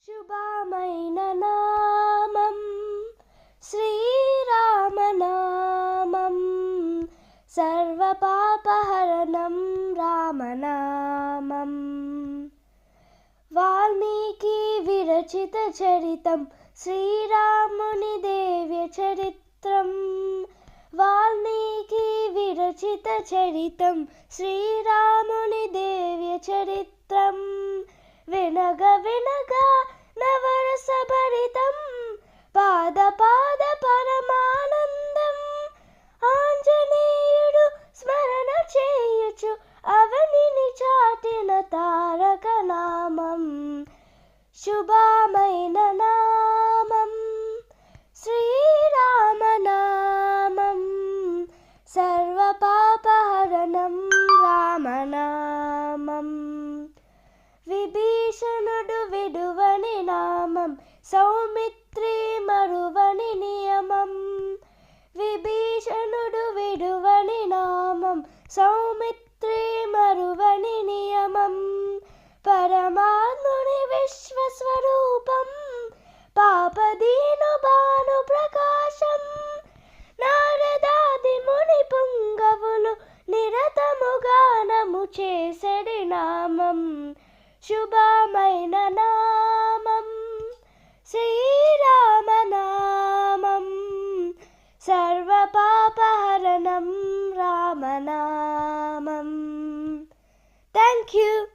శుభమైన నామం శ్రీరామనామం సర్వపాపహరణం రామనామం. వాల్మీకి విరచిత చరితం శ్రీరాముని దివ్య చరిత్రం. వాల్మీకి విరచిత చరితం శ్రీరాముని దివ్య చరిత్రం. వినగ వినగ నవరసభరితం పాద పాద పరమానందం. ఆంజనేయుడు స్మరణ చేయుచు అవనిని చాటిన తారక నామం. శుభమైన నామం శ్రీరామనామం సర్వపాపహరణం రామనామం. విభీషణుడు విడువని నామం సౌమిత్రి మరువని నియమం. విభీషణుడు విడువని నామం సౌమిత్రి మరువని నియమం. పరమాత్ముని విశ్వస్వరూపం పాపదీను భాను ప్రకాశం. నారదాది ముని పుంగవులు నిరతముగానము చేసడి నామం. శుభమైన నామం శ్రీరామనామం సర్వపాపహరణం రామనామం. Thank you.